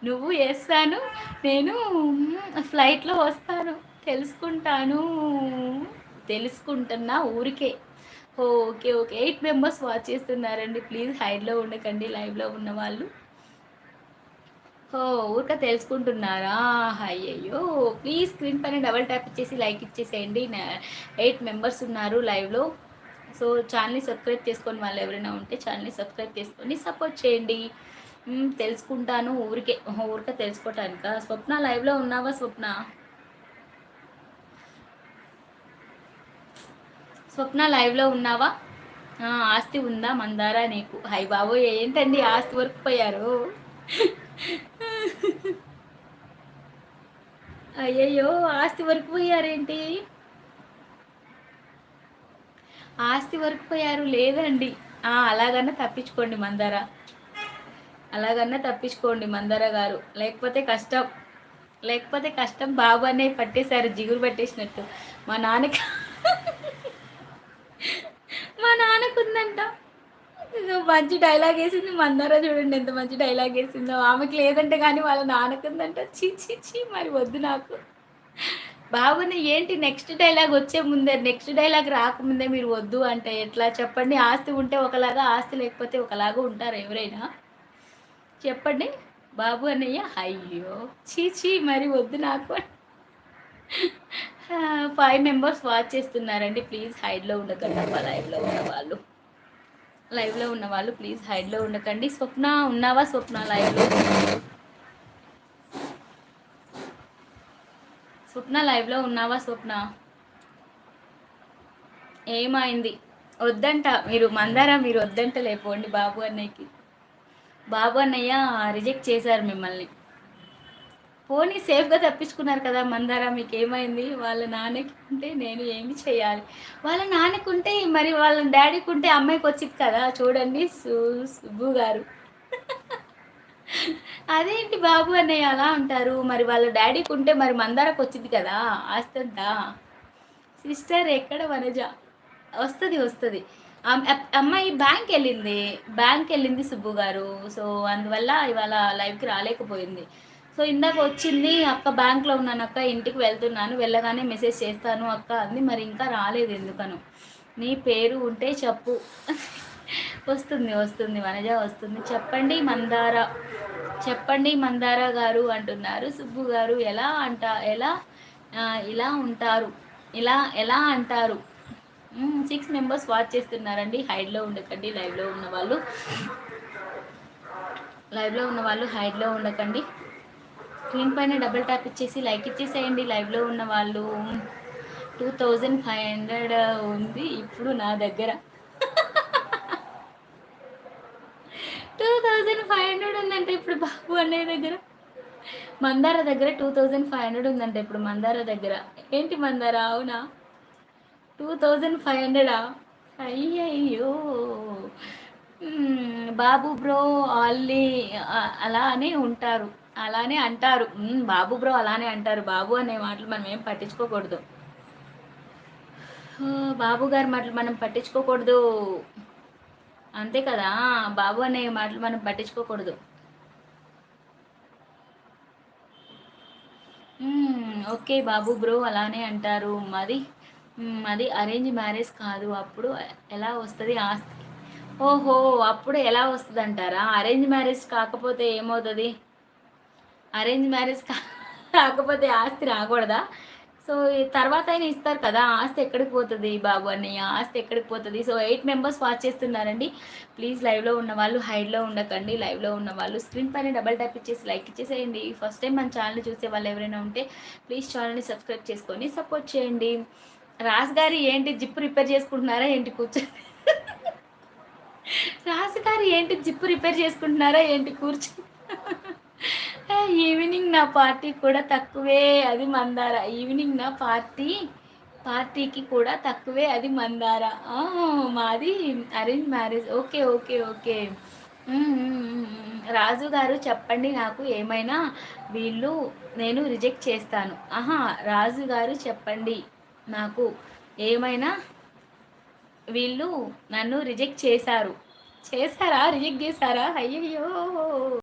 నువ్వు వేస్తాను, నేను ఫ్లైట్లో వస్తాను, తెలుసుకుంటాను, తెలుసుకుంటున్నా ఊరికే. ఓకే ఓకే, 8 మెంబర్స్ వాచ్ చేస్తున్నారండి. ప్లీజ్ హైడ్లో ఉండకండి లైవ్లో ఉన్న వాళ్ళు. ఊరికే తెలుసుకుంటున్నారా? అయ్యయ్యో! ప్లీజ్ స్క్రీన్ పైన డబల్ ట్యాప్ ఇచ్చేసి లైక్ ఇచ్చేసేయండి. 8 మెంబర్స్ ఉన్నారు లైవ్లో. సో ఛానల్ని సబ్స్క్రైబ్ చేసుకొని వాళ్ళు ఎవరైనా ఉంటే ఛానల్ని సబ్స్క్రైబ్ చేసుకొని సపోర్ట్ చేయండి. తెలుసుకుంటాను ఊరికే, ఊరికే తెలుసుకోవటానిక. స్వప్న లైవ్లో ఉన్నావా స్వప్న? స్వప్న లైవ్లో ఉన్నావా? ఆస్తి ఉందా మందారా నీకు? హై బాబోయ్, ఏంటండి ఆస్తి వరకు పోయారు? అయ్యయ్యో, ఆస్తి వరకు పోయారేంటి? ఆస్తి వరకు పోయారు లేదండి. అలాగన్నా తప్పించుకోండి మందార, అలాగన్నా తప్పించుకోండి మందార గారు, లేకపోతే కష్టం, లేకపోతే కష్టం. బాబు అనే పట్టేశారు, జిగురు పట్టేసినట్టు. మా నాన్నకి మా నాన్నకుందంట. మంచి డైలాగ్ వేసింది మందార, చూడండి ఎంత మంచి డైలాగ్ వేసిందో. ఆమెకి లేదంటే కానీ వాళ్ళ నాన్నకుందంట. చీ చీ చీ, మరి వద్దు నాకు. బాబుని ఏంటి, నెక్స్ట్ డైలాగ్ వచ్చే ముందే, నెక్స్ట్ డైలాగ్ రాకముందే మీరు వద్దు అంటే ఎట్లా చెప్పండి? ఆస్తి ఉంటే ఒకలాగా, ఆస్తి లేకపోతే ఒకలాగా ఉంటారు ఎవరైనా? చెప్పండి బాబు అన్నయ్య. అయ్యో చీచీ, మరి వద్దు నాకు. 5 మెంబర్స్ వాచ్ చేస్తున్నారండి. ప్లీజ్ హైడ్లో ఉండకండి అబ్బా. లైవ్లో ఉన్న వాళ్ళు ప్లీజ్ హైడ్లో ఉండకండి. స్వప్న ఉన్నావా స్వప్న లైవ్లో? స్వప్న లైవ్లో ఉన్నావా స్వప్న? ఏమైంది? వద్దంట మీరు మందారా, మీరు వద్దంట లేపోండి బాబు అన్నయ్యకి. బాబు అన్నయ్య రిజెక్ట్ చేశారు మిమ్మల్ని. పోనీ సేఫ్గా తప్పించుకున్నారు కదా మందారా, మీకు ఏమైంది? వాళ్ళ నాన్నకి ఉంటే నేను ఏమి చేయాలి? వాళ్ళ నాన్నకు ఉంటే మరి వాళ్ళ డాడీకి ఉంటే అమ్మాయికి వచ్చింది కదా, చూడండి సుబ్బు గారు. అదేంటి బాబు అన్నయ్య అలా అంటారు? మరి వాళ్ళ డాడీకి ఉంటే మరి మందారకు వచ్చింది కదా ఆస్తంతా. సిస్టర్ ఎక్కడ వనజ? వస్తుంది వస్తుంది. అమ్మాయి బ్యాంక్ వెళ్ళింది సుబ్బు గారు. సో అందువల్ల ఇవాళ లైవ్కి రాలేకపోయింది. సో ఇందాక వచ్చింది, అక్క బ్యాంక్లో ఉన్నాను అక్క, ఇంటికి వెళ్తున్నాను, వెళ్ళగానే మెసేజ్ చేస్తాను అక్క అంది. మరి ఇంకా రాలేదు ఎందుకను. నీ పేరు ఉంటే చెప్పు. వస్తుంది వస్తుంది వనజ వస్తుంది. చెప్పండి మందార, చెప్పండి మందార గారు అంటున్నారు సుబ్బు గారు. ఇలా ఉంటారు, ఎలా అంటారు? 6 మెంబర్స్ వాచ్ చేస్తున్నారండి. హైడ్లో ఉండకండి లైవ్లో ఉన్న వాళ్ళు హైడ్లో ఉండకండి. స్క్రీన్ పైన డబుల్ ట్యాప్ ఇచ్చేసి లైక్ ఇచ్చేసేయండి. లైవ్లో ఉన్న వాళ్ళు 2500 ఉంది ఇప్పుడు నా దగ్గర. 2500 ఉందంటే ఇప్పుడు బాబు అన్నయ్య దగ్గర. మందార దగ్గర 2500 ఉందంటే ఇప్పుడు మందార దగ్గర. ఏంటి మందార, అవునా? 2500. అయ్యయ్యో. బాబు బ్రో ఆల్లీ అలానే ఉంటారు, అలానే అంటారు. బాబు బ్రో అలానే అంటారు. బాబు అనే మాటలు మనం ఏం పట్టించుకోకూడదు. బాబు గారి మాటలు మనం పట్టించుకోకూడదు, అంతే కదా. బాబు అనే మాటలు మనం పట్టించుకోకూడదు. ఓకే బాబు బ్రో అలానే అంటారు. మాది అరేంజ్ మ్యారేజ్ కాదు, అప్పుడు ఎలా వస్తుంది ఆస్తి? ఓహో, అప్పుడు ఎలా వస్తుంది అంటారా? అరేంజ్ మ్యారేజ్ కాకపోతే ఏమవుతుంది? అరేంజ్ మ్యారేజ్ కాకపోతే ఆస్తి రాకూడదా? సో తర్వాత అయినా ఇస్తారు కదా. ఆస్తి ఎక్కడికి పోతుంది బాబు అన్నయ్య, ఆస్తి ఎక్కడికి పోతుంది? సో 8 మెంబర్స్ వాచ్ చేస్తున్నారండి. ప్లీజ్ లైవ్లో ఉన్న వాళ్ళు హైడ్లో ఉండకండి. లైవ్లో ఉన్న వాళ్ళు స్క్రీన్ పైన డబల్ ట్యాప్ ఇచ్చేసి లైక్ ఇచ్చేసేయండి. ఫస్ట్ టైం మన ఛానల్ చూసే వాళ్ళు ఎవరైనా ఉంటే ప్లీజ్ ఛానల్ని సబ్స్క్రైబ్ చేసుకొని సపోర్ట్ చేయండి. రాజు గారు ఏంటి జిప్పు రిపేర్ చేసుకుంటున్నారా ఏంటి కూర్చొని? రాజు గారు ఏంటి జిప్పు రిపేర్ చేసుకుంటున్నారా ఏంటి కూర్చొని? ఈవినింగ్ నా పార్టీ కూడా తక్కువే, అది మందార. ఈవినింగ్ నా పార్టీకి కూడా తక్కువే, అది మందార. మాది arrange marriage. Okay okay okay. Raju గారు చెప్పండి నాకు ఏమైనా, వీళ్ళు నేను రిజెక్ట్ చేస్తాను. రాజు గారు చెప్పండి నాకు ఏమైనా, వీళ్ళు నన్ను రిజెక్ట్ చేశారా? రిజెక్ట్ చేశారా? అయ్యయ్యో.